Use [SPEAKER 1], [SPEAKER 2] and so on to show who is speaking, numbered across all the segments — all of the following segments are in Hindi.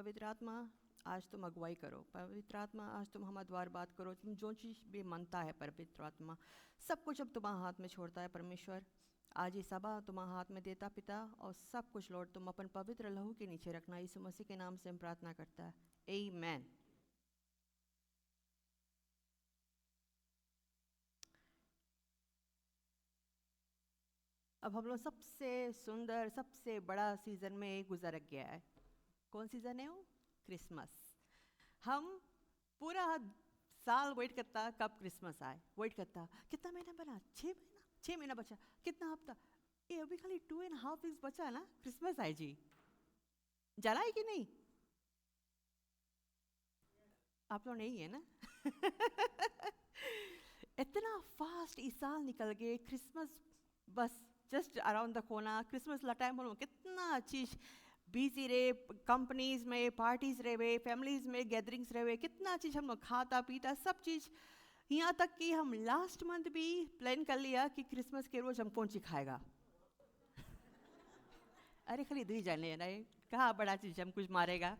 [SPEAKER 1] पवित्र आत्मा आज तुम अगुवाई करो। पवित्र आत्मा आज तुम हमारा द्वार बात करो। तुम जो चीज़ भी मनता है पवित्र आत्मा, सब कुछ अब तुम्हारे हाथ में छोड़ता है परमेश्वर। आज ये सभा तुम्हारे हाथ में देता पिता, और सब कुछ लॉर्ड तुम अपन पवित्र लहू के नीचे रखना। यीशु मसीह के नाम से हम प्रार्थना करता है, आमीन। अब हम लोग सबसे सुंदर सबसे बड़ा सीज़न में गुजर गया है। कौन सीज़न है वो? क्रिसमस। हम पूरा साल वेट करता कब क्रिसमस आए, वेट करता। कितना महीना बना? 6 महीना बचा। कितना हफ्ता? ये अभी खाली 2.5 वीक्स बचा है ना, क्रिसमस आए जी। जला है कि नहीं? आप लोग नहीं है ना? इतना फास्ट इस साल निकल गए। क्रिसमस बस जस्ट अराउंड द कोना। क्रिसमस ला टाइम हम कितना चीज़ बिजी रहे, कंपनीज में पार्टीज रहे, फैमिलीज में गैदरिंग्स रहे, कितना चीज़ हम लोग खाता पीता सब चीज़। यहाँ तक कि हम लास्ट मंथ भी प्लान कर लिया कि क्रिसमस के रोज हम कौन सी खाएगा। अरे खाली दी जाने नहीं, कहाँ बड़ा चीज़ हम कुछ मारेगा।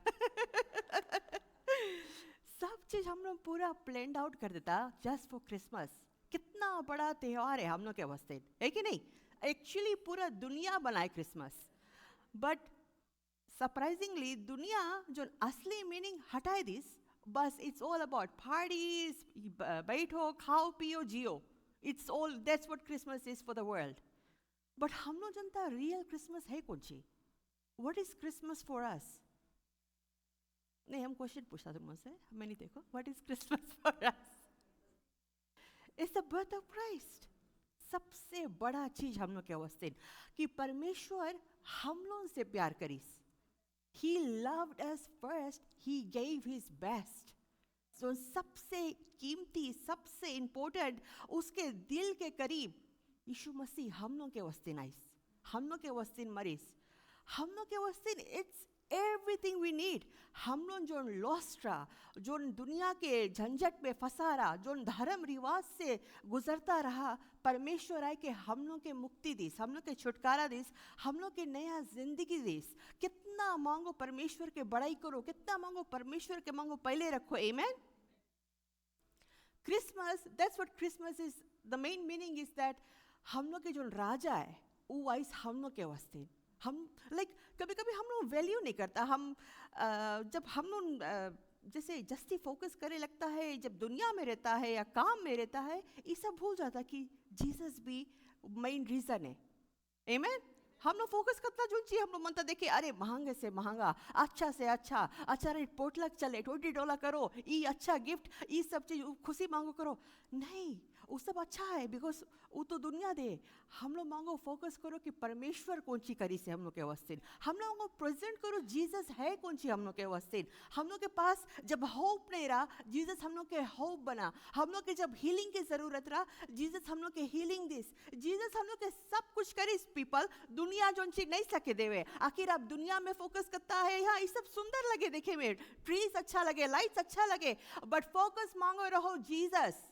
[SPEAKER 1] सब चीज़ हम लोग पूरा प्लान आउट कर देता जस्ट फॉर क्रिसमस। कितना बड़ा त्यौहार है हम लोग के वास्ते, है कि नहीं? एक्चुअली पूरा दुनिया बनाए क्रिसमस, बट सरप्राइजिंगली दुनिया जो असली मीनिंग हटाए दिस। बस इट्स ऑल अबाउट पार्टीज, बैठो खाओ पियो जियो। It's all that's what Christmas is for the world. But हम लोग जनता रियल क्रिसमस है कौन सी? What is Christmas for us? नहीं, हम क्वेश्चन पूछता तुम मुझसे, मैं नहीं देखो। What is Christmas for us? It's the birth of Christ. सबसे बड़ा चीज हम लोग के वास्ते कि परमेश्वर हम लोग से प्यार करीस। He loved us first, he gave his best. So सबसे कीमती, सबसे इम्पोर्टेंट, उसके दिल के करीब यीशु मसीह हम लोग के वास्ते नाइस, हम लोग के वास्ते मरीस, हम लोग के वास्ते इट्स एवरीथिंग वी नीड। हम लोग जो लॉस्ट रहा, जो दुनिया के झंझट में फंसा रहा, जो धर्म रिवाज से गुजरता रहा, परमेश्वर आए कि हम लोग के मुक्ति दिस, हम लोग के छुटकारा दिस, हम लोग के नया जिंदगी दिस। कितना मांगो परमेश्वर के बड़ाई करो, कितना मांगो परमेश्वर के मांगो पहले रखो। आमीन। Christmas, that's what Christmas is. The main meaning is that हम लोग के जो राजा है वो वाइस हम लोग के वास्ते। हम कभी कभी हम लोग वैल्यू नहीं करता। हम जब हम लोग जैसे जस्ती फोकस करे लगता है, जब दुनिया में रहता है या काम में रहता है, ये सब भूल जाता कि जीसस भी मेन रीजन है। आमीन। हम लोग फोकस करता जो चीज हम लोग मनता देखे, अरे महंगे से महंगा, अच्छा से अच्छा, अच्छा रेट पोटलक चले, $20 करो, ये अच्छा गिफ्ट, ये सब चीज खुशी मांगो करो। नहीं, वो सब अच्छा है बिकॉज वो तो दुनिया दे। हम लोग मांगो फोकस करो कि परमेश्वर कौन सी करी से हम लोग के वास्ते। हम लोगों को प्रेजेंट करो जीसस है कौन सी हम लोग के वास्ते। हम लोग के पास जब होप नहीं रहा, जीसस हम लोग के होप बना। हम लोग के जब हीलिंग की जरूरत रहा, जीसस हम लोग के हीलिंग दिस। जीसस हम लोग के सब कुछ करी। पीपल दुनिया जो चीज नहीं सके देवे, आखिर आप दुनिया में फोकस करता है। यहाँ ये सब सुंदर लगे देखे में, ट्रीज अच्छा लगे, लाइट्स अच्छा लगे, बट फोकस मांगो रहो जीसस।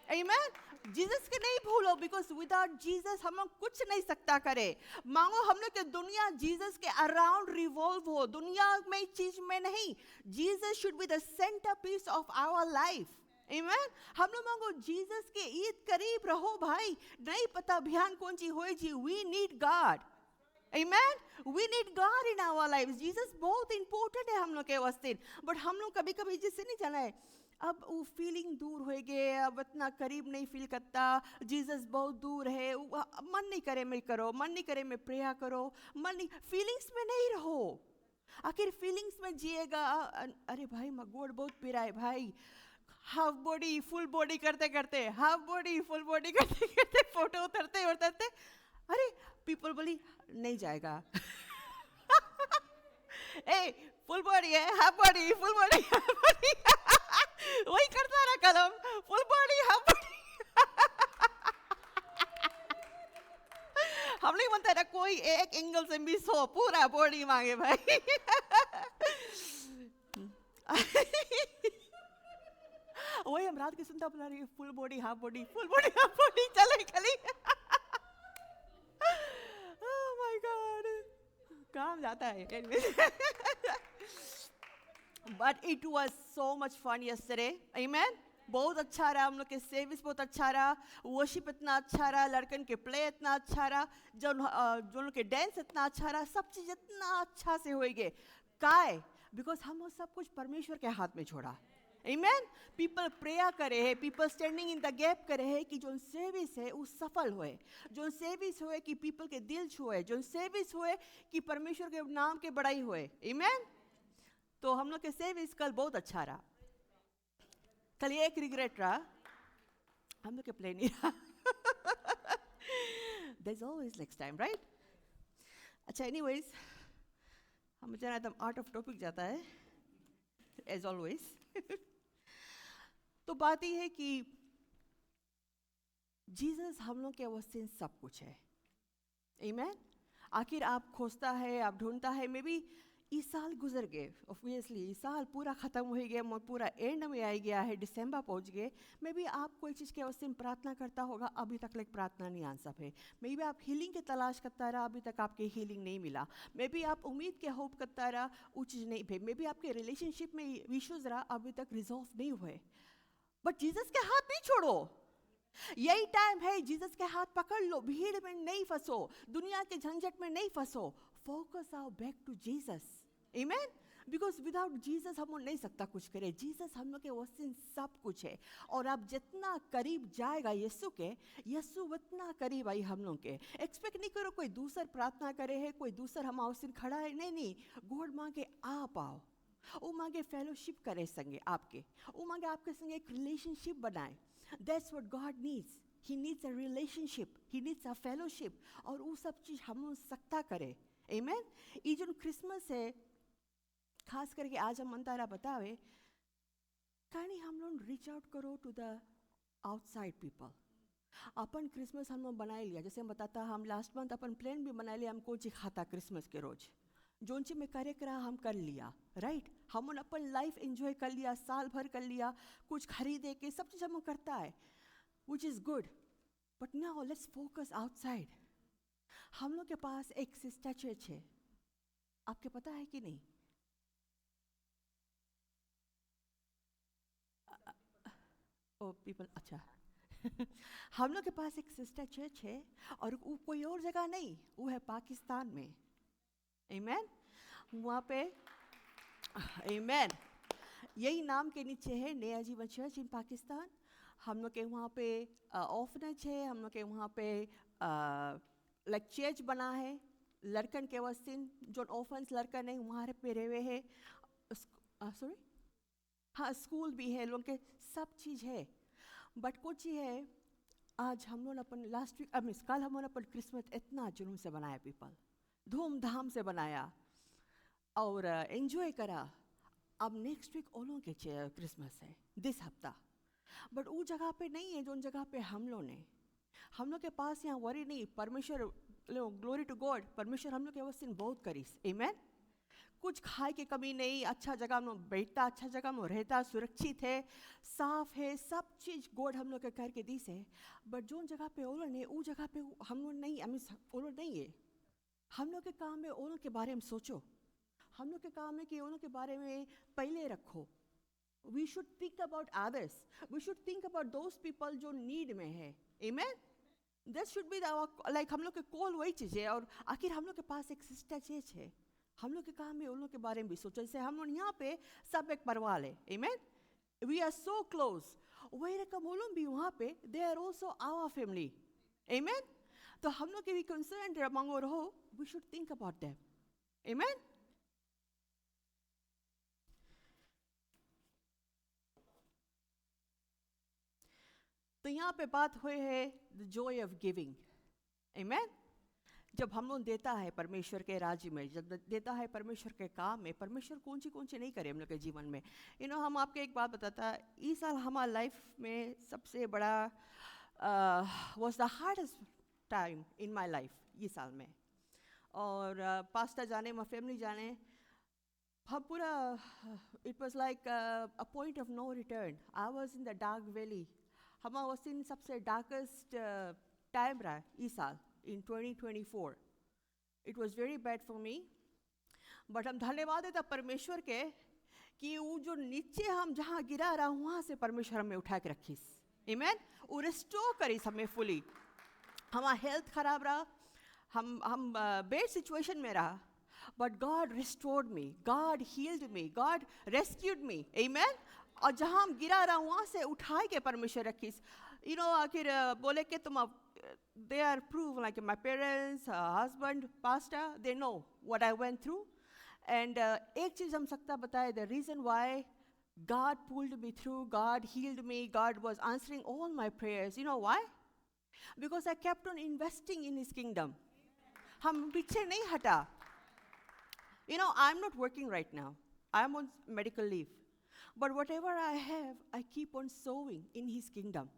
[SPEAKER 1] आमीन। जीसस के नहीं भूलो, बिकॉज विदाउट जीसस हम लोग कुछ नहीं सकता करे। मांगो हम लोग के दुनिया जीसस के अराउंड रिवॉल्व हो, दुनिया में चीज में नहीं। Jesus should be the centre piece of our life. आमीन। हम लोग मांगो जीसस के ईद करीब रहो भाई। नहीं पता अभियान कौन सी होए जी, we need God. Amen. We need God in our lives. Jesus बहुत इंपॉर्टेंट है हम लोग के वास्ते, बट हम लोग कभी कभी जिससे नहीं जाना है। अब वो फीलिंग दूर हो गए, अब इतना करीब नहीं फील करता, जीसस बहुत दूर है, मन नहीं करे मैं करो, मन नहीं करे मैं प्रेयर करो, मन नहीं, फीलिंग्स में नहीं रहो। आखिर फीलिंग्स में जिएगा, अरे भाई मगोड़ बहुत पिरा है भाई, हाफ बॉडी फुल बॉडी करते करते, हाफ बॉडी फुल बॉडी करते करते फोटो उतरते उतरते, अरे पीपल बोली नहीं जाएगा। ए फुल बॉडी है, half body, full body, half body. वही करता रहा कलम, फुल बॉडी हाफ बॉडी। हम नहीं बनता ना कोई एक एंगल से मिस हो, पूरा बॉडी मांगे भाई। वही हम रात की सुनता बुला रही है, full body half body, full body half body, चले खाली। Oh my God, काम जाता है। But it was so much fun yesterday. Amen. बहुत अच्छा रहा, हम लोग के सर्विस बहुत अच्छा रहा, वर्शिप इतना अच्छा रहा, लड़कन के प्ले इतना अच्छा रहा, जो लोग के डांस इतना अच्छा रहा, सब चीज़ इतना अच्छा से हो गए. काय? बिकॉज हम वो सब कुछ परमेश्वर के हाथ में छोड़ा. Amen. पीपल प्रेयर करे है, people standing in the gap करे है कि जो सर्विस है वो सफल होए, जो सर्विस होए कि पीपल के दिल छुए, जो सर्विस होए कि परमेश्वर के नाम के बड़ाई होए. Amen. तो हम लोग के सर्विस कल बहुत अच्छा रहा. कल एक रिग्रेट रहा, हम लोग के प्ले नहीं रहा. There's always next time, right? अच्छा, anyways, हम जना एकदम आउट ऑफ टॉपिक जाता है, as always. तो बात ये है कि जीसस हम लोग के वसीले सब कुछ है. Amen. आखिर आप खोजता है, आप ढूंढता है, मे बी इस साल गुजर गए, ऑब्वियसली इस साल पूरा ख़त्म हो गया, पूरा एंड में आ गया है, दिसंबर पहुंच गए. मे बी आप कोई चीज़ के वसीले प्रार्थना करता होगा, अभी तक लाइक प्रार्थना नहीं आंसर है. मे बी आप हीलिंग की तलाश करता रहा, अभी तक आपके हीलिंग नहीं मिला. मे बी आप उम्मीद के होप करता रहा, वो चीज़ नहीं भे. मे बी आपके रिलेशनशिप में इश्यूज रहा, अभी तक रिजॉल्व नहीं हुए. बट जीसस के हाथ नहीं छोड़ो. यही टाइम है, जीसस के हाथ पकड़ लो, भीड़ में नहीं फंसो, दुनिया के झंझट में नहीं फंसो. फोकस आओ back to Jesus. Amen. Because without Jesus हम नहीं सकता कुछ करे. जीसस हम लोग के वसीले सब कुछ है. और आप जितना करीब जाएगा यीशु के, यीशु उतना करीब आई हम लोग के. एक्सपेक्ट नहीं करो कोई दूसर प्रार्थना करे है, कोई दूसर हम वसीले खड़ा है. नहीं नहीं, गॉड मांगे आप आओ. वो मांगे फेलोशिप करे संगे आपके, वो मांगे आपके संगे एक रिलेशनशिप बनाए. That's what God needs. He needs a relationship. He needs a fellowship. और वो सब चीज़ हम सकता करे. Amen. ये जो क्रिसमस है, खास करके आज हम मंतारा बतावे, कहीं हम लोग रीच आउट करो टू द आउटसाइड पीपल. अपन क्रिसमस हम लोग बनाए लिया, जैसे हम बताता, हम लास्ट मंथ अपन प्लान भी बना लिया, हम कौन ची खाता क्रिसमस के रोज, जोन ची में करे करा हम कर लिया. राइट. हम अपन लाइफ एंजॉय कर लिया, साल भर कर लिया, कुछ खरीदे के सब चीज़ हम करता है, which is good. But now let's focus outside. हम लोग के पास एक सिस्टर चर्च है, आपके पता है कि नहीं? ओ पीपल, अच्छा. हम लोग के पास एक सिस्टर चर्च है, और वो कोई और जगह नहीं, वो है पाकिस्तान में. आमेन. वहाँ पे आमेन, यही नाम के नीचे है नया जीवन चर्च इन पाकिस्तान. हम लोग के वहाँ पे ऑर्फनेज है, हम लोग के वहाँ पे लाइक चर्च बना है लड़कन के वसीले, जो ऑर्फन्स लड़कन है वहाँ पे रहे हुए है. सॉरी, हाँ, स्कूल भी है, लोग के सब चीज़ है. बट कुछ ही है, आज हम लोग अपन लास्ट वीक, अब कल हम लोग अपन क्रिसमस इतना जुनून से बनाया, पीपल धूमधाम से बनाया और एंजॉय करा. अब नेक्स्ट वीक ओलों के क्रिसमस है, दिस हफ्ता. बट वो जगह पे नहीं है जो जगह पे हम लोग ने, हम लोग के पास यहाँ वरी नहीं. परमेश्वर, ग्लोरी टू गॉड, परमेश्वर हम लोग के वसीले बहुत करीस. आमेन. कुछ खाए की कमी नहीं, अच्छा जगह में बैठता, अच्छा जगह में रहता, सुरक्षित है, साफ है, सब चीज़ गॉड हम लोग के करके दी से. बट जो जगह पे ओलो ने, वो जगह पे हम लोग नहीं, ओलो नहीं है. हम लोग के काम में ओलो के बारे में सोचो, हम लोग के काम है कि ओलो के बारे में पहले रखो. We should think about others. We should think about those people जो need में है. Amen. That should be our, like हम लोग के कॉल वही चीज़ है. और आखिर हम लोग के पास एक सिस्टर चर्च है, हम लोग के काम में उन लोग के बारे में भी सोचो. जैसे हम लोग यहाँ पे सब एक परिवार है. Amen. We are so close. वही रकम वो लोग भी वहाँ पे, they are also our family. Amen. तो हम लोग के भी concerned among और हो, we should think about them. Amen. तो यहाँ पे बात हुई है द जॉय ऑफ गिविंग. आमेन. जब हम लोग देता है परमेश्वर के राज्य में, जब देता है परमेश्वर के काम में, परमेश्वर कौन सी नहीं करे हम लोग के जीवन में. हम आपके एक बात बताता, इस साल हमारे लाइफ में सबसे बड़ा was the hardest time in my life इस साल में. और पास्टर जाने, माई फैमिली जाने, हम पूरा, it was like a point of no return. I was in the dark valley. हमारा वसीन सबसे डार्केस्ट टाइम रहा इस साल in 2024. It was very bad for me. But हम धन्यवाद देता परमेश्वर के कि वो जो नीचे हम जहाँ गिरा रहा वहाँ से परमेश्वर हमें उठा के रखीस, आमेन। वो रिस्टोर करीस हमें फुली। हमारा हेल्थ खराब रहा, हम बेड सिचुएशन में रहा, but God restored me, God healed me, God rescued me, amen. और जहाँ हम गिरा रहा वहाँ से उठाए के परमेश्वर रखीस। आखिर बोले कि तुम they are proof, like my parents, husband, pastor, they know what I went through. And एक चीज़ हम सकता बताए, the reason why God pulled me through, God healed me, God was answering all my prayers. You know why? Because I kept on investing in His kingdom. हम पीछे नहीं हटा. I'm not working right now. I'm on medical leave. But whatever I have, I keep on sowing in His kingdom.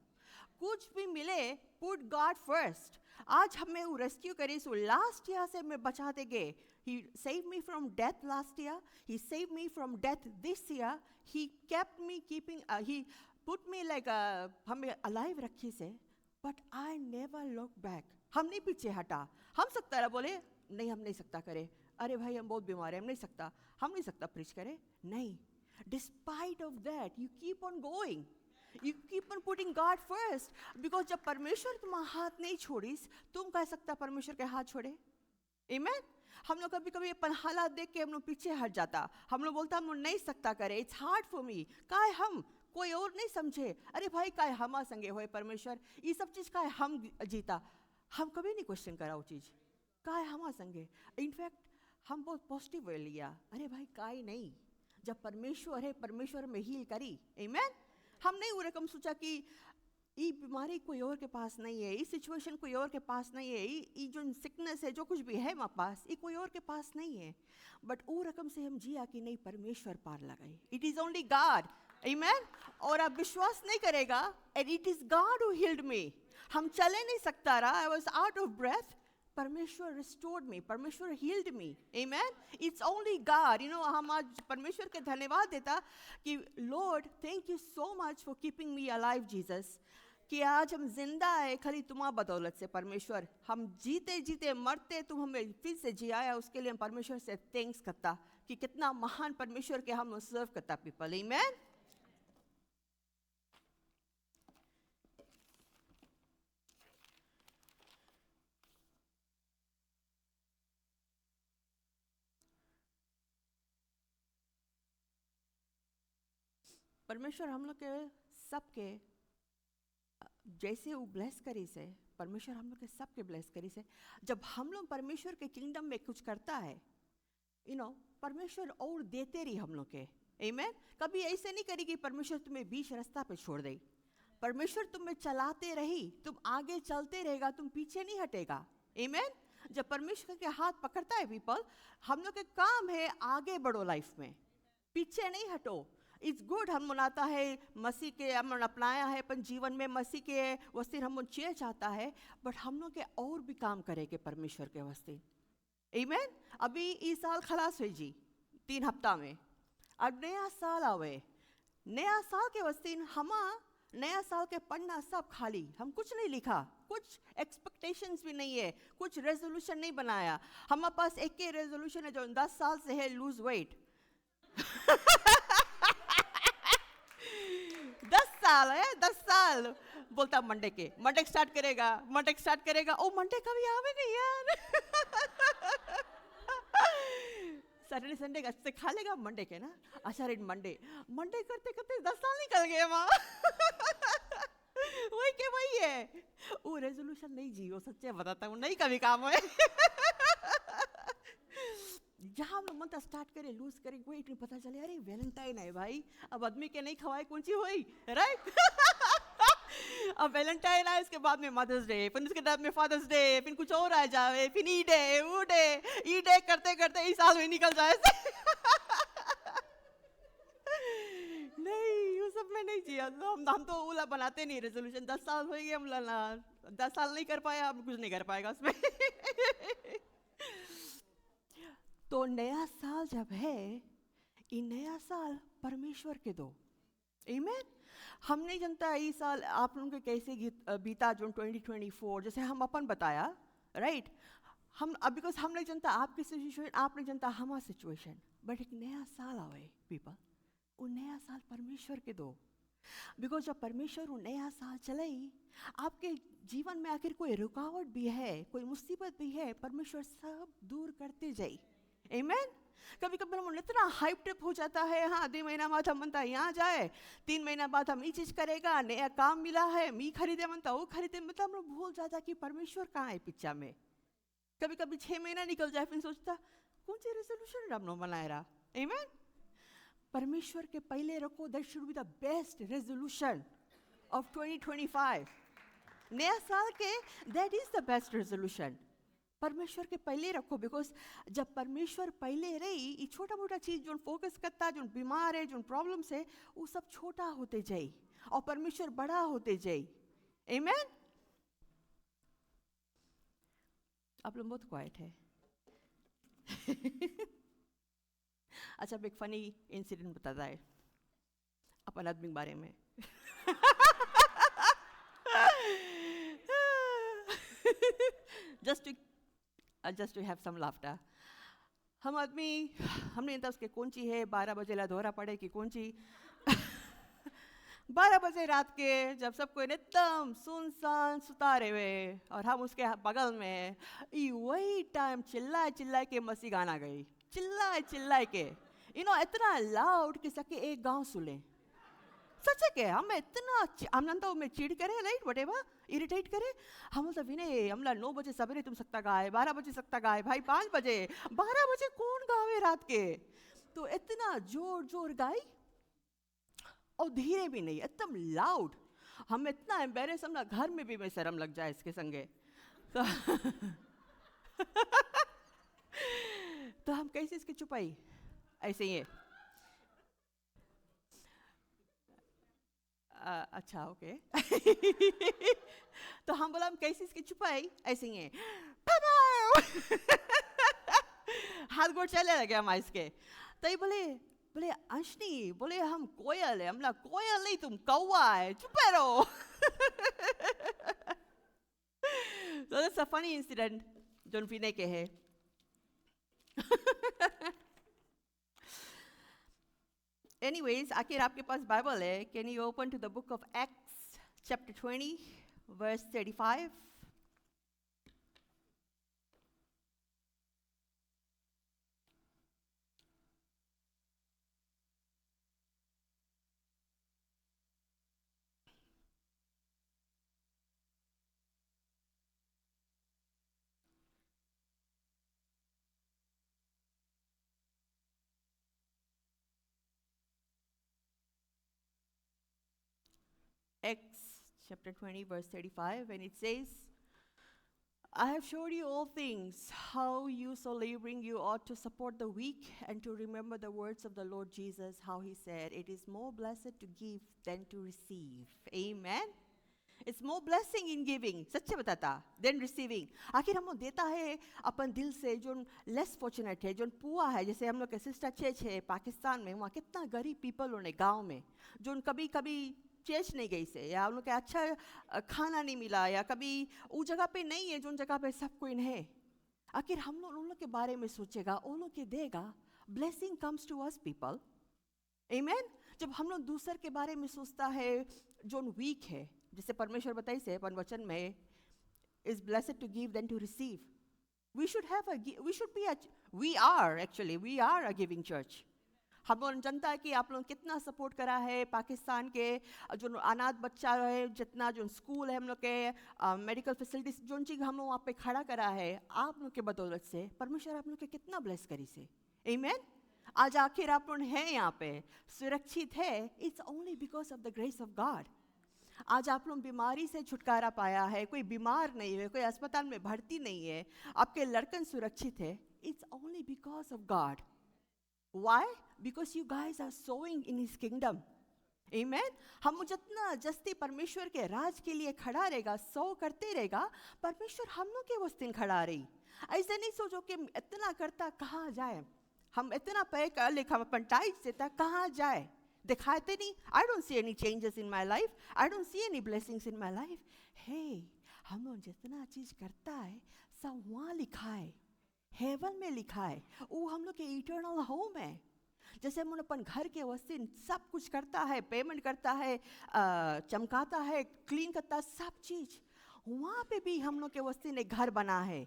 [SPEAKER 1] कुछ भी मिले, put God first. आज हमें वो रेस्क्यू करे, सो लास्ट ईयर से मैं बचाते गए. He saved me from death last year. He saved me from death this year. He kept me keeping, he put me like हमें alive रखी से. But I never look back. हम नहीं पीछे हटा. हम सकता रहा बोले, नहीं हम नहीं सकता करे. अरे भाई हम बहुत बीमार हैं, हम नहीं सकता प्रीच करे. नहीं. Despite of that, you keep on going. You keep on putting God first. Because जब परमेश्वर तुम्हारा हाथ नहीं छोड़ीस, तुम कह सकता परमेश्वर के हाथ छोड़े? Amen? हम लोग कभी कभी अपन हालात देख के हम लोग पीछे हट जाता. हम लोग बोलता हम लोग नहीं सकता करे. It's hard for me. काय हम कोई और नहीं समझे. अरे भाई काय हमा संगे होए परमेश्वर. ये सब चीज काय हम जीता. हम कभी नहीं क्वेश्चन करा वो चीज. काय हमा संगे. इनफैक्ट हम बहुत पॉजिटिव वे लिया. अरे भाई काय नहीं. जब परमेश्वर है, परमेश्वर में हील करी. Amen? हम नहीं वो रकम सोचा कि ये बीमारी कोई और के पास नहीं है, ये सिचुएशन कोई और के पास नहीं है, ये जो सिकनेस है, जो कुछ भी है हमारे पास, ये कोई और के पास नहीं है. बट वो रकम से हम जिया कि नहीं, परमेश्वर पार लगाई. It is only God. Amen. और आप विश्वास नहीं करेगा, and it is God who healed me. हम चले नहीं सकता रहा. I was out of breath. परमेश्वर रिस्टोर्ड मी, परमेश्वर healed me. Amen. It's only God. हम आज परमेश्वर के धन्यवाद देता कि Lord thank you so much for keeping me alive Jesus, कि आज हम जिंदा है खाली तुम्हारा बदौलत से परमेश्वर. हम जीते जीते मरते तुम हमें फिर से जियाया, उसके लिए हम परमेश्वर से थैंक्स करता कि कितना महान परमेश्वर के हम सर्व करता पीपल. आमेन. परमेश्वर हम लोग के सबके जैसे वो ब्लेस करी से, परमेश्वर हम लोग के सबके ब्लेस करी से. जब हम लोग परमेश्वर के किंगडम में कुछ करता है, परमेश्वर और देते रही हम लोग के. आमेन. कभी ऐसे नहीं करेगी परमेश्वर तुम्हें बीच रास्ता पे छोड़ दे. परमेश्वर तुम्हें चलाते रही, तुम आगे चलते रहेगा, तुम पीछे नहीं हटेगा. आमेन. जब परमेश्वर के हाथ पकड़ता है पीपल, हम लोग के काम है आगे बढ़ो लाइफ में, पीछे नहीं हटो. It's good. हम मनाता है मसीह के, हम अपनाया है अपन जीवन में मसीह के वस्ते हम चेयर चाहता है, बट हम लोग के और भी काम करेंगे परमेश्वर के वस्ते. आमेन. अभी इस साल खलास हुई जी 3 हफ्ता में. अब नया साल आवे, नया साल के वस्ते हम नया साल के पढ़ना सब खाली. हम कुछ नहीं लिखा, कुछ एक्सपेक्टेशंस भी नहीं है, कुछ रेजोल्यूशन नहीं बनाया. हमारे पास एक ही रेजोल्यूशन है जो 10 साल से है, लूज वेट. 10 साल बोलता मंडे स्टार्ट करेगा. ओ मंडे कभी आवे नहीं यार. सैटरडे संडे अच्छे खा लेगा मंडे के ना. अच्छा रेड मंडे करते करते 10 साल निकल गए वहाँ. वही है वो रेजोल्यूशन नहीं जी. वो सच्चे बताता हूँ नहीं कभी काम है. जहाँ हम लोग मंथ स्टार्ट करें, लूज करें, वेट नहीं पता चले. अरे वैलेंटाइन है भाई, अब आदमी के नहीं खवाए कौन सी हुई, राइट. अब वैलेंटाइन आए, उसके बाद में मदर्स डे, फिर उसके बाद में फादर्स डे, फिर कुछ और आ जाए, फिर ई डे करते करते इस साल में निकल जाए. नहीं वो सब में नहीं जिया. हम तो उला बनाते नहीं रेजोल्यूशन. 10 साल हो गए, हम 10 साल नहीं कर पाया, अब कुछ नहीं कर पाएगा उसमें. तो नया साल जब है, ये नया साल परमेश्वर के दो. आमेन. हम नहीं जानता ये साल आप लोगों के कैसे बीता जो 2024, जैसे हम अपन बताया, राइट. हम अब बिकॉज हम नहीं जानता आपकी सिचुएशन, आप नहीं जानता हमारा सिचुएशन, बट एक नया साल आवे पीपल. वो नया साल परमेश्वर के दो। बिकॉज जब परमेश्वर वो नया साल चलाई, आपके जीवन में आखिर कोई रुकावट भी है, कोई मुसीबत भी है, परमेश्वर सब दूर करते जाए। आमीन। कभी कभी हम इतना हाइप टिप हो जाता है, हाँ 2 महीना बाद हम मनता यहाँ जाए, 3 महीना बाद हम ये चीज़ करेगा, नया काम मिला है, मी खरीदे मनता वो खरीदे, मतलब हम भूल जाता कि परमेश्वर कहाँ है पिक्चर में। कभी कभी 6 महीना निकल जाए, फिर सोचता कौन सी रेजोल्यूशन हमने बनाया रहा। आमीन। परमेश्वर के पहले रखो, that should be the best resolution of 2025। नया साल के that is the best resolution. परमेश्वर के पहले रखो, बिकॉज जब परमेश्वर पहले रही, ये छोटा मोटा चीज जो फोकस करता, जो बीमार है, जो प्रॉब्लम्स है, वो सब छोटा होते जाए और परमेश्वर बड़ा होते जाए। आमीन। आप लोग बहुत क्वाइट है। अच्छा, अब एक फनी इंसिडेंट बताता है अपन आदमी के बारे में। just to have some laughter. हम आदमी, हमने इंता उसके कौन ची है 12 बजे ला दोहरा पड़े कि कौन ची 12 बजे रात के, जब सबको एकदम सुनसान सुतारे हुए और हम उसके बगल में, वही टाइम चिल्लाए चिल्लाए के मसी गाना गई, चिल्लाए चिल्लाए के, इतना लाउड कि सके एक गांव सुने। सच है के हम इतना हम तो में चिड़ करे, राइट, व्हाटएवर, इरिटेट करे। हम तो विनय हमला 9 बजे सवेरे तुम सकता गाए, 12 बजे सकता गाए, भाई 5 बजे 12 बजे कौन गावे रात के। तो इतना जोर जोर गाई और धीरे भी नहीं, एकदम लाउड। हम इतना एम्बेरेस, हमला घर में भी मैं शर्म लग जाए इसके संगे। तो, तो हम कैसे इसकी चुपाई, ऐसे ही है। अच्छा, ओके। तो हम बोला हम कैसे इसकी छुपाई, ऐसे ही है। हाथ गोड़ चले लगे हम इसके। तो ये बोले बोले अंशनी, बोले हम कोयल है। हमला कोयल नहीं, तुम कौवा है, चुप रहो। So that's a funny incident जोन विनय के है। Anyways, आखिर आपके पास बाइबल है, can you open to the book of Acts chapter 20 verse 35? Acts chapter 20 verse 35, and it says, I have showed you all things, how you so laboring you ought to support the weak and to remember the words of the Lord Jesus, how he said, it is more blessed to give than to receive. Amen. It's more blessing in giving, सच्चे बताता, than receiving. आखिर हम लोग देता है अपन दिल से, जो लेस फॉर्चुनेट है, जो पुआ है, जैसे हम लोग के सिस्टर चेच है पाकिस्तान में, वहाँ कितना गरीब पीपल होने गांव में, जो कभी कभी चेच नहीं गई से, या उन लोग के अच्छा खाना नहीं मिला, या कभी उस जगह पे नहीं है जो जगह पे सब कोई है। आखिर हम लोग उन लोग के बारे में सोचेगा, उन लोग के देगा, blessing comes to us people. Amen. जब हम लोग दूसर के बारे में सोचता है जो वीक है, जैसे परमेश्वर बताई से अपन वचन में, is blessed to give then to receive. We are a giving church. हम लोग जनता है कि आप लोग कितना सपोर्ट करा है पाकिस्तान के जो अनाथ बच्चा है, जितना जो स्कूल है, हम लोग के मेडिकल फैसिलिटीज, जो चीज़ हम लोग वहाँ पे खड़ा करा है, आप लोग के बदौलत से परमेश्वर आप लोग के कितना ब्लेस करी से। आमीन। आज आखिर आप लोग हैं यहाँ पे सुरक्षित है, it's only because of the grace of God. आज आप लोग बीमारी से छुटकारा पाया है, कोई बीमार नहीं है, कोई अस्पताल में भर्ती नहीं है, आपके लड़कन सुरक्षित है, it's only because of God. Why? Because you guys are sowing in His kingdom. Amen. हम जितना जस्ती परमेश्वर के राज के लिए खड़ा रहेगा, सो करते रहेगा, परमेश्वर हम लोग के उस दिन खड़ा रही। ऐसे नहीं सोचो कि इतना करता कहाँ जाए, हम इतना पे कर ले, हम अपन टाइट से तक कहाँ जाए, दिखाते नहीं। I don't see any changes in my life. I don't see any blessings in my life. Hey, हम लोग जितना चीज करता है सब वहाँ लिखा है, हेवन में लिखा है, वो हम लोग के इटर्नल होम है। जैसे हम अपन घर के वस्तीन सब कुछ करता है, पेमेंट करता है, चमकाता है, क्लीन करता है, सब चीज़ वहाँ पे भी हम लोग के वस्तीन एक घर बना है।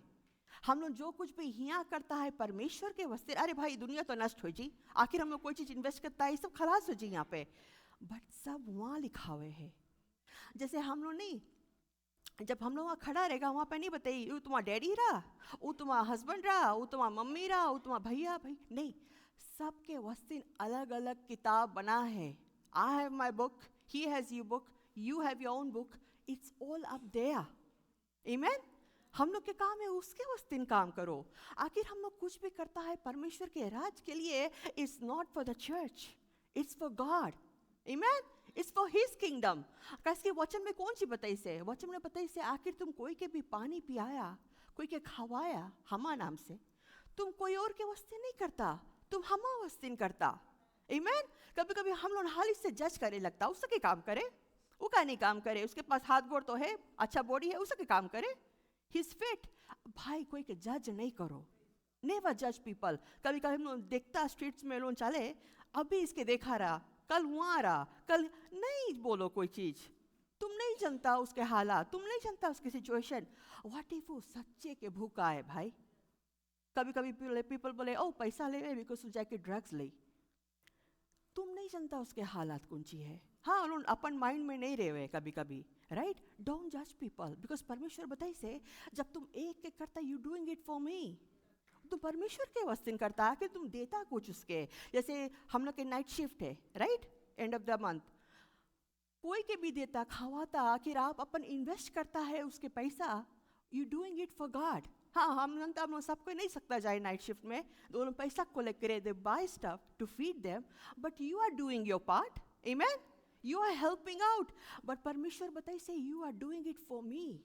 [SPEAKER 1] हम लोग जो कुछ भी यहाँ करता है परमेश्वर के वस्तीन, अरे भाई दुनिया तो नष्ट हो जी, आखिर हम लोग कोई चीज़ इन्वेस्ट करता है ये सब खलास हो जी यहाँ पे, बट सब वहाँ लिखा हुए है। जैसे हम लोग नहीं, जब हम लोग वहाँ खड़ा रहेगा वहाँ पे नहीं बताइए वो तुम्हारा डैडी रहा, वो तुम्हारा हस्बैंड रहा, वो तुम्हारा मम्मी रहा, वो तुम्हारा भैया भाई, नहीं, सबके वस्तीन अलग अलग किताब बना है। I have my book, he has you book, you have your own book, it's all up there. Amen. हम लोग के काम है उसके वस्तीन काम करो। आखिर हम लोग कुछ भी करता है परमेश्वर के राज के लिए, it's not for the church, it's for God. Amen. It's for his kingdom. कैसे वचन में कौन सी बताई से, वचन में बताई से आखिर तुम कोई के भी पानी पियाया, कोई के खवाया हमा नाम से, तुम कोई और के वस्तीन नहीं करता, तुम हमा वस्तीन करता। आमीन। कभी कभी हम लोग हाल से जज करे लगता उसके काम करे, वो का नहीं काम करे, उसके पास हाथ गोड़ तो है, अच्छा बॉडी है, उसके काम करे, ही इज फिट। भाई कोई के जज नहीं करो, नेवर जज पीपल। कभी कभी हम लोग देखता स्ट्रीट्स में लोग चले, अभी इसके देखा रहा, कल वहाँ रहा, कल नहीं बोलो कोई चीज़, तुम नहीं जानता उसके हालात, तुम नहीं जानता उसकी सिचुएशन। व्हाट इफ वो सच्चे के भूखा है भाई। कभी कभी पीपल बोले ओ पैसा ले बिकॉज जाके ड्रग्स ले, तुम नहीं जानता उसके हालात कौन सी है। हाँ लोग अपन माइंड में नहीं रहे हुए कभी कभी, राइट। डोंट जज पीपल बिकॉज परमेश्वर बताई से जब तुम एक एक करता यू डूइंग इट फॉर मी, तुम परमेश्वर के वस्तिन करता है कि तुम देता कुछ उसके। जैसे हम लोग के नाइट शिफ्ट है, right, end of the month कोई के भी देता खवाता, आखिर आप अपन इन्वेस्ट करता है उसके पैसा, you doing it for God. हाँ हम लोग तो सबको नहीं सकता जाए नाइट शिफ्ट में, दोनों पैसा कलेक्ट करे, they buy stuff to feed them, but you are doing your part. Amen. You are helping out, but परमेश्वर बताई से you are doing it for me.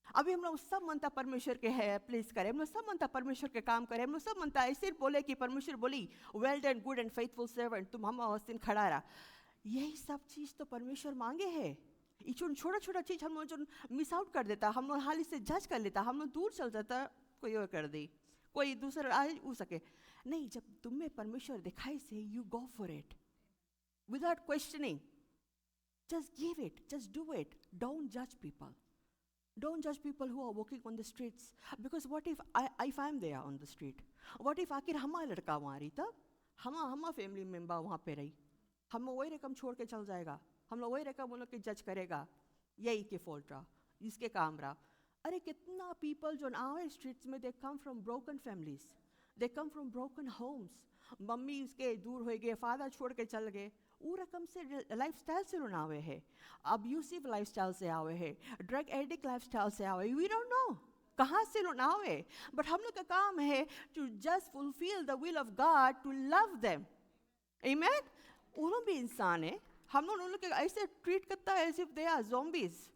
[SPEAKER 1] अभी हम लोग सब मनता परमेश्वर के है प्लीज करें, हम लोग सब मनता परमेश्वर के काम करें, हम लोग सब मनता ऐसे बोले कि परमेश्वर बोली well done good and faithful servant, तुम हम उस दिन खड़ा रहा। यही सब चीज़ तो परमेश्वर मांगे है। ये छोटा छोटा चीज़ हम लोग जो मिस आउट कर देता, हम लोग हाल से जज कर लेता, हम लोग दूर चल जाता, कोई और कर दी, कोई दूसरा आ हो सके नहीं। जब तुम्हें परमेश्वर दिखाई से you go for it without questioning, just give it, just do it. Don't जज people, don't judge people who are walking on the streets, because what if I'm there on the street, what if आखिर हमारा लड़का वहाँ रही, तब हमारा फैमिली मेम्बर वहाँ पे रही, हम वही रकम छोड़ के चल जाएगा, हम लोग वही रकम उन लोग के जज करेगा, यही के फॉल्ट रहा, इसके काम रहा। अरे कितना पीपल जो आवर स्ट्रीट्स में, they come from broken families, they come from broken homes, mummy उसके दूर हो गए, फादर छोड़ के चल गए, वो रकम से लाइफ स्टाइल से लोग आवे है, अब्यूसिव लाइफ स्टाइल से आवे है, ड्रग एडिक्ट लाइफ स्टाइल से आवे, वी डोंट नो कहाँ से लोग आवे, बट हम लोग का काम है to just fulfil the will of God, to love them. Amen. वो लोग भी इंसान है, हम लोग उन लोग के ऐसे ट्रीट करता है as if they are zombies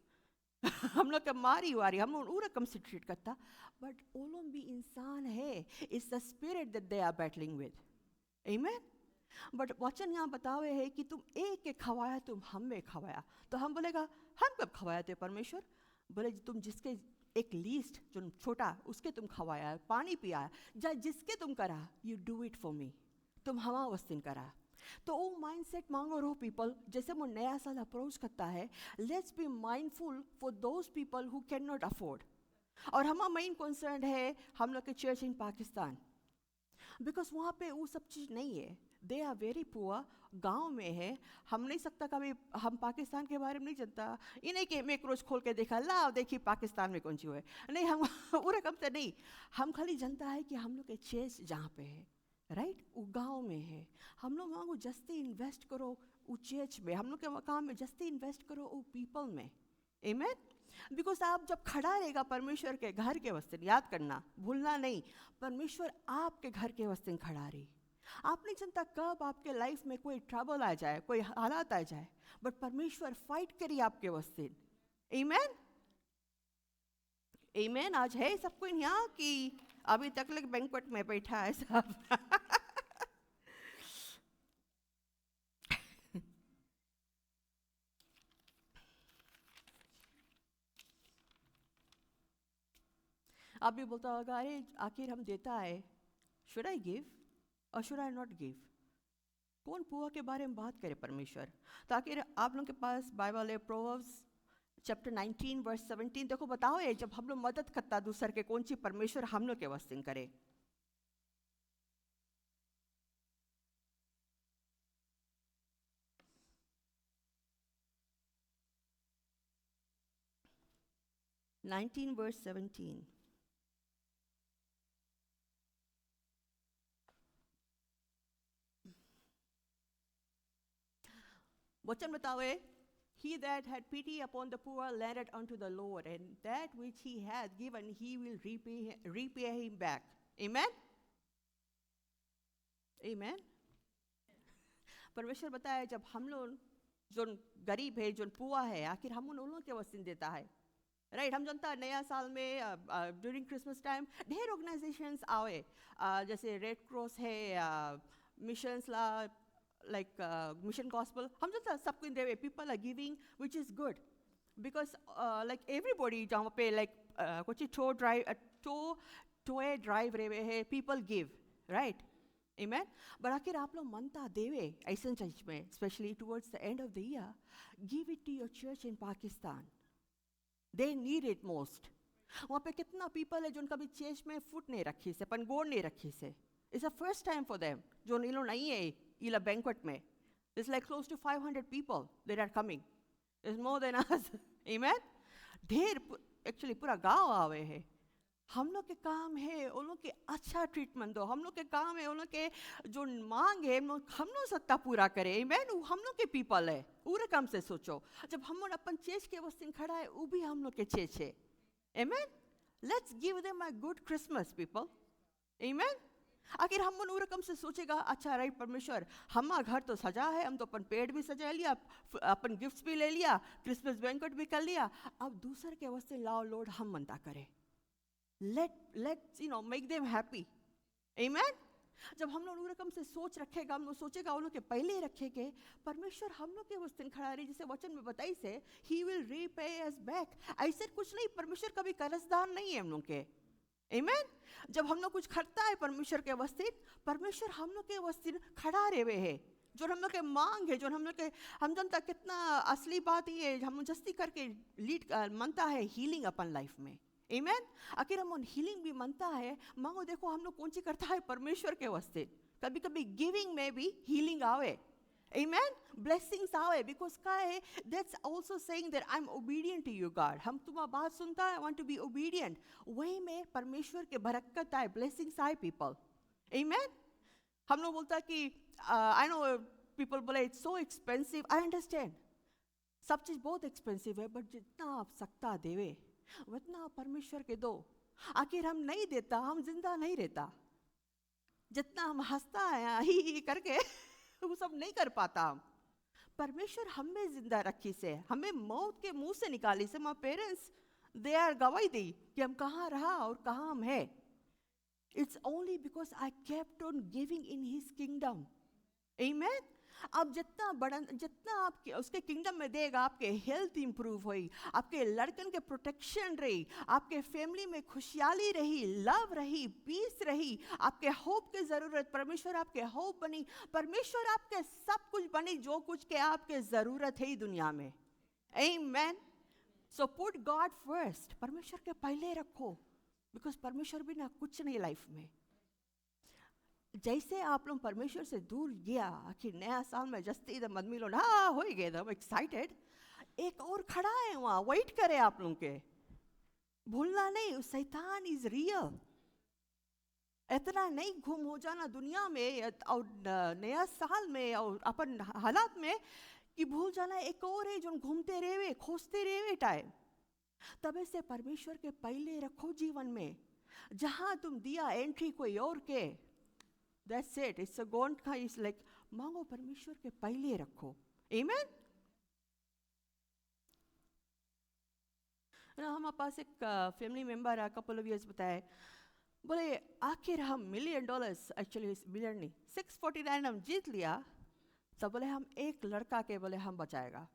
[SPEAKER 1] हम लोग का मारी वारी हम लोग वो रकम से ट्रीट करता, बट वो लोग भी इंसान है, it's the spirit that they are battling with. Amen. But वचन यहाँ बतावे है कि तुम एक के खवाया, तुम हम में खवाया, तो हम बोलेगा हम कब खवाया थे परमेश्वर, बोले तुम जिसके एक लीस्ट जो छोटा उसके तुम खवाया, पानी पिया, जिसके तुम करा, यू डू इट फॉर मी, तुम हमा वस्तिन करा। तो वो माइंडसेट मांगो रो पीपल, जैसे वो नया साल अप्रोच करता है, let's be mindful for those people who can not afford. और हमारा मेन कंसर्न है हम लोग के चर्च इन पाकिस्तान, बिकॉज वहाँ पे वो सब चीज़ नहीं है, दे आर वेरी पुअर, गाँव में है, हम नहीं सकता कभी, हम पाकिस्तान के बारे में नहीं जानता, इन्हें कि मैं एक रोज़ खोल के देखा ला देखिए पाकिस्तान में कौन सी है, नहीं हम वो रकम से नहीं, हम खाली जानता है कि हम लोग के चर्च जहाँ पे है, राइट, वो गाँव में है, हम लोग वहाँ को जस्ती इन्वेस्ट करो वो चर्च में, हम लोग के काम में जस्ती इन्वेस्ट करो वो पीपल में। आमीन। बिकॉज आप जब खड़ा रहेगा परमेश्वर के घर के वस्तिन, याद करना भूलना नहीं, परमेश्वर आपके घर के वस्तिन खड़ा रही। आप नहीं जानता कब आपके लाइफ में कोई ट्रबल आ जाए, कोई हालात आ जाए, बट परमेश्वर फाइट करी आपके वस्तिन। आमीन। आमीन। आज है सबको यहाँ कि अभी तक लग बैंक्वेट में बैठा है सब आप भी बोलता होगा अरे आखिर हम देता है, शुड आई गिव और शुड आई नॉट गिव, कौन पुआ के बारे में बात करे परमेश्वर? ताकि आप लोगों के पास बाइबल है, प्रोवर्ब्स चैप्टर 19 वर्स 17। देखो बताओ ये जब हम लोग मदद करता दूसर के, कौन सी परमेश्वर हम लोग के वस्तिंग करे। Nineteen verse 17। वचन बताओ, he that had pity upon the poor lended unto the Lord, and that which he hath given he will repay him back. Amen? Amen? परमेश्वर बताया जब हम लोग जो गरीब है, जो पुआ है, आखिर हम उन लोगों के वस्तिन देता है। राइट, हम जानता है नया साल में ड्यूरिंग क्रिसमस टाइम ढेर ऑर्गेनाइजेशंस आए, जैसे रेड क्रॉस है, मिशंस ला, like mission gospel, हम जानता है सबको देवे, people are giving, which is good because like everybody जहाँ पे like कुछ टो ड्राइव रहे हैं, people give, right? Amen? but आखिर आप लोग मनता देवे ऐसे चर्च में, especially towards the end of the year, give it to your church in Pakistan. They need it most. वहाँ पे कितना people है जो कभी चर्च में फुट नहीं रखी से, अपन गोड़ नहीं रखी से. It's the first time for them. जो नीलो नहीं है इला banquet में. It's like close to 500 people that are coming. It's more than us. Amen? ढेर actually पूरा गांव आवे है. हम लोग के काम है उन लोग के अच्छा ट्रीटमेंट दो, हम लोग के काम है उन लोग के जो मांग है हम लोग सकता पूरा करे। Amen? हम लोग के पीपल है, पूरे काम से सोचो, जब हम लोग अपन चेच के वस्तिन खड़ा है वो भी हम लोग के चेच है। Amen? Let's give them a good Christmas, people. Amen? आखिर हम उन रकम से सोचेगा, अच्छा राइट परमेश्वर, हमारा घर तो सजा है, हम तो अपन पेड़ भी सजा लिया, अपन गिफ्ट्स भी ले लिया, क्रिसमस बैंक्वेट भी कर लिया, अब दूसर के वस्ते लाओ लोड हम मनता करें। Let's make them happy. Amen? जब हम लोग रकम से सोच रखेगा, हम लोग सोचेगा उन लोग के पहले रखेंगे, परमेश्वर हम लोग के वस्तिन खड़ा रही, जिसे वचन में बताई से he will repay us back. ऐसे कुछ नहीं, परमेश्वर कभी कर्जदार नहीं है हम लोग के। Amen? जब हम लोग कुछ खरता है परमेश्वर के वस्तिन, परमेश्वर हम लोग के वस्तिन खड़ा रहे है, जो हम लोग के मांग है, जो हम लोग के, हम जानता कितना असली बात ये है, हम जस्ती करके लीड मनता है हीलिंग अपन लाइफ में। Amen? आखिर हम हीलिंग भी मनता है, मांगो देखो हम लोग कौन सी करता है परमेश्वर के वास्ते, कभी कभी गिविंग में भी हीलिंग आवे। Amen? Blessings आवे, because क्या है, that's also saying that I'm obedient to you God. हम तुम्हारा बात सुनता है, I want to be obedient. वही में परमेश्वर के बरकत आए, blessings आए people. Amen? हम लोग बोलता है कि I know people बोले it's so expensive. I understand. सब चीज़ बहुत expensive है, but जितना आप सकता देवे उतना परमेश्वर के दो। आखिर हम नहीं देता, हम जिंदा नहीं रहता। जितना हम हंसता है ही करके वो सब नहीं कर पाता। परमेश्वर हमें जिंदा रखी से, हमें मौत के मुंह से निकाली से। माय पेरेंट्स दे आर गवाही दी कि हम कहाँ रहा और कहाँ हम है। It's only because I kept on giving in his kingdom. Amen? आप जितना आपके उसके किंगडम में देगा, आपके हेल्थ इंप्रूव हुई, आपके लड़कन के प्रोटेक्शन रही, आपके फैमिली में खुशहाली रही, लव रही, पीस रही, आपके होप की जरूरत, परमेश्वर आपके होप बनी, परमेश्वर आपके सब कुछ बनी जो कुछ के आपके जरूरत है दुनिया में। आमेन? सो पुट गॉड फर्स्ट, परमेश्वर के पहले रखो, बिकॉज परमेश्वर बिना कुछ नहीं लाइफ में। जैसे आप लोग परमेश्वर से दूर गया, आखिर नया साल में जस्ती इधर मदमी लोग हाँ हो ही गए थे, एक्साइटेड, एक और खड़ा है वहाँ, वेट करे आप लोग के। भूलना नहीं, शैतान इज रियल। इतना नहीं घूम हो जाना दुनिया में और नया साल में और अपन हालात में कि भूल जाना एक और है जो घूमते रहे, खोजते रहे टाइम। तब से परमेश्वर के पहले रखो जीवन में। जहाँ तुम दिया एंट्री कोई और के, that's it, it's a gone का, is like मांगो परमेश्वर के पहले रखो। Amen? ना हमारे पास एक फैमिली मेंबर है, couple of years बताए, बोले आखिर हम $1 million, एक्चुअली मिलियन नहीं, 649 हम जीत लिया, तब बोले हम एक लड़का के बोले हम बचाएगा,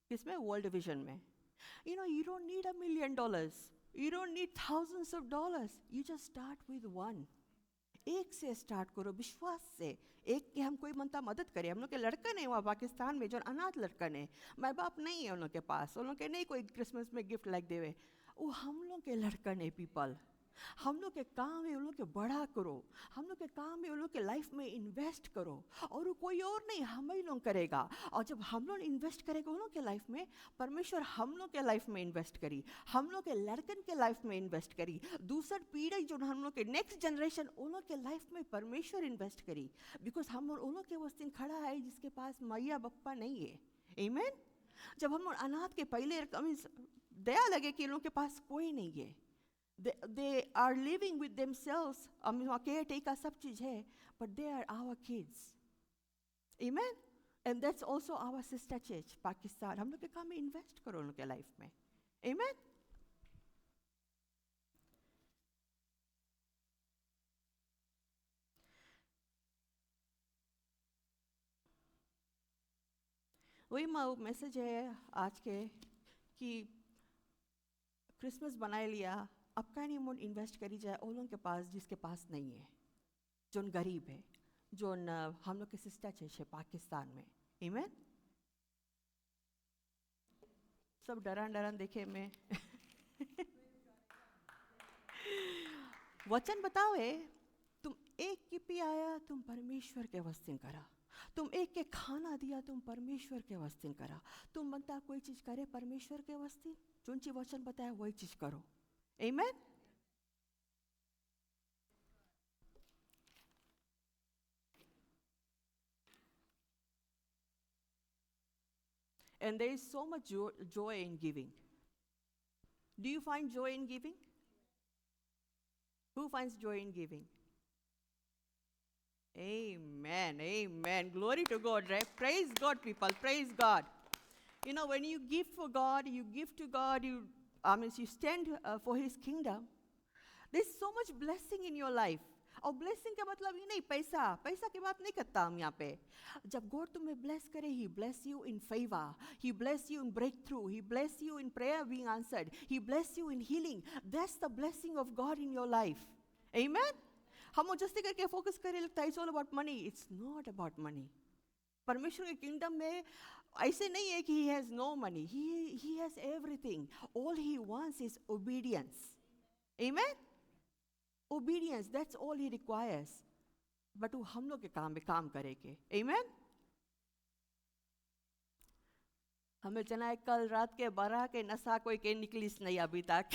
[SPEAKER 1] किसमें? वर्ल्ड डिवीजन में। You know, you don't need $1 million, you don't need thousands of dollars, you just start with one। एक से स्टार्ट करो, विश्वास से एक के हम कोई मनता मदद करे। हम लोग के लड़का नहीं हुआ पाकिस्तान में जो अनाथ लड़का ने, माँ बाप नहीं है उन लोग के पास, उन लोग के नहीं कोई क्रिसमस में गिफ्ट लाइक देवे, वो हम लोग के लड़का ने पीपल। हम लोग के काम है उन लोग के बड़ा करो, हम लोग के काम है उन लोग के लाइफ में इन्वेस्ट करो, और वो कोई और नहीं हम ही लोग करेगा। और जब हम लोग इन्वेस्ट करेंगे उन लोग के लाइफ में, परमेश्वर हम लोग के लाइफ में इन्वेस्ट करी, हम लोग के लड़कन के लाइफ में इन्वेस्ट करी, दूसर पीढ़ी जो हम लोग के नेक्स्ट जनरेशन उन लोग के लाइफ में परमेश्वर इन्वेस्ट करी। बिकॉज हम उन लोग के उस दिन खड़ा है जिसके पास मैया बप्पा नहीं है। आमीन। जब हम लोग अनाथ के पहले दया लगे कि इन लोग के पास कोई नहीं है, they are living with themselves, care taker सब चीज़ है, but they are our kids. Amen. And that's also our sister church Pakistan. हम लोग के काम में इन्वेस्ट करो उन लोग के लाइफ में। Amen. वही मैसेज है आज के कि क्रिसमस बनाए लिया, अब का नहीं अमाउंट इन्वेस्ट करी जाए उन लोगों के पास जिसके पास नहीं है, जो गरीब है, जो हम लोग के सिस्टर चर्च है पाकिस्तान में। आमीन। सब डरान डरान देखे मैं वचन बताओ है, तुम एक की पी आया तुम परमेश्वर के वस्तिन करा, तुम एक के खाना दिया तुम परमेश्वर के वस्तिन करा। तुम बनता कोई चीज करे परमेश्वर के वस्तिन, जो चीज वचन बताया वही चीज करो। Amen. And there is so much joy in giving. Do you find joy in giving? Who finds joy in giving? Amen. Amen. Glory to God, right? Praise God, people. Praise God. You know, when you give for God, you give to God, you stand for His kingdom. There's so much blessing in your life. और ब्लेसिंग का मतलब ये नहीं पैसा की बात नहीं करता हम यहाँ पे। जब गॉड तुम्हें ब्लेस करे, he bless you in favour, he bless you in breakthrough, he bless you in prayer being answered, he bless you in healing. That's the blessing of God in your life. आमीन। हम जस्ती करके फोकस करें लगता है it's all about money. It's not about money. परमेश्वर के किंगडम में ऐसे नहीं है कि he has no money, he has everything. All he wants is obedience. Amen. Obedience, that's all he requires. But वो हम लोग के काम में काम करेंगे। Amen. हमें जना है कल रात के 12 के नशा कोई के निकलिस नहीं अभी तक।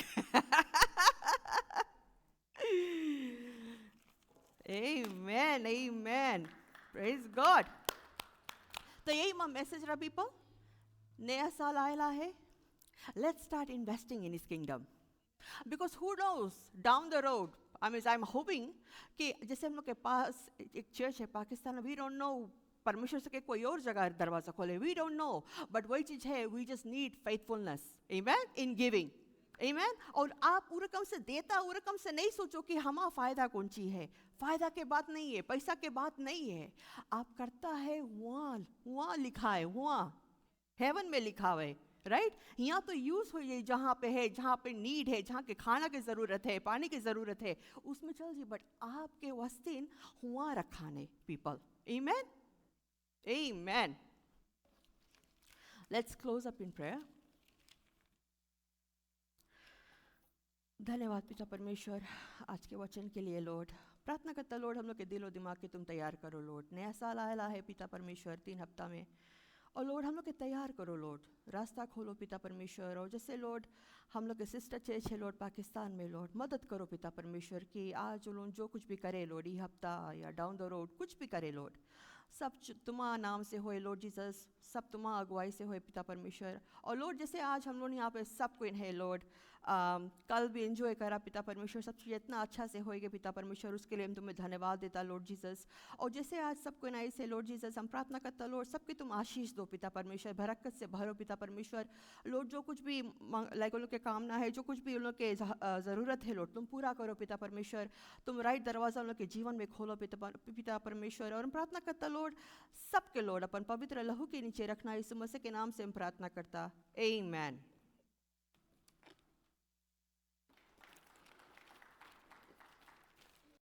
[SPEAKER 1] Amen. Amen. Praise God. तो यही मैसेज रहा पीपल, नया साल आया है, let's start investing in his kingdom. Because who nose down the road, I am hoping कि जैसे हम लोग के पास एक चर्च है पाकिस्तान में, वी डोंट नो परमेश्वर से कोई और जगह दरवाजा खोले, वी डोंट नो, बट वही चीज़ है, वी जस्ट नीड फेथफुलनेस। आमीन। In giving. आमीन। और आप पूरे कम से देता, पूरे कम से नहीं सोचो कि हमारा फ़ायदा कौन सी है। फ़ायदा के बात नहीं है, पैसा के बात नहीं है। आप करता है वहाँ लिखा है, वहाँ हेवन में लिखा हुआ है, राइट। यहाँ तो यूज़ हुई है जहाँ पे है, जहाँ पे नीड है, जहाँ के खाना की ज़रूरत है, पानी की ज़रूरत है, उसमें चल जी। बट आपके वस्तिन वहाँ रखाने पीपल। आमीन। आमीन। Let's close up in prayer. धन्यवाद पिता परमेश्वर आज के वचन के लिए। लॉर्ड प्रार्थना करता लॉर्ड हम लोग के दिल और दिमाग के तुम तैयार करो लॉर्ड। नया साल आया है पिता परमेश्वर 3 हफ्ता में, और लॉर्ड हम लोग के तैयार करो लॉर्ड, रास्ता खोलो पिता परमेश्वर। और जैसे लॉर्ड हम लोग के सिस्टर चर्च है लॉर्ड पाकिस्तान में, लॉर्ड मदद करो पिता परमेश्वर कि आज लोग जो कुछ भी करे लॉर्ड, ये हफ्ता या डाउन द रोड कुछ भी करे लॉर्ड, सब तुम्हारा नाम से होए लॉर्ड जीसस, सब तुम्हारा अगुवाई से होए पिता परमेश्वर। और लॉर्ड जैसे आज हम लोग यहाँ पे सब कोई है लॉर्ड, कल भी एंजॉय करा पिता परमेश्वर, सब चीज़ इतना अच्छा से होएगा पिता परमेश्वर, उसके लिए हम तुम्हें धन्यवाद देता लॉर्ड जीसस। और जैसे आज सबको नए से लॉर्ड जीसस हम प्रार्थना करता लॉर्ड सबके तुम आशीष दो पिता परमेश्वर, बरकत से भरो पिता परमेश्वर। लॉर्ड जो कुछ भी लाइक उन लोग के कामना है, जो कुछ भी उन लोग के ज़रूरत है लॉर्ड तुम पूरा करो पिता परमेश्वर, तुम राइट दरवाज़ा उन लोग के जीवन में खोलो पिता परमेश्वर। और हम प्रार्थना करता लॉर्ड सबके लॉर्ड अपन पवित्र लहू के नीचे रखना, यीशु मसीह के नाम से हम प्रार्थना करता। आमीन।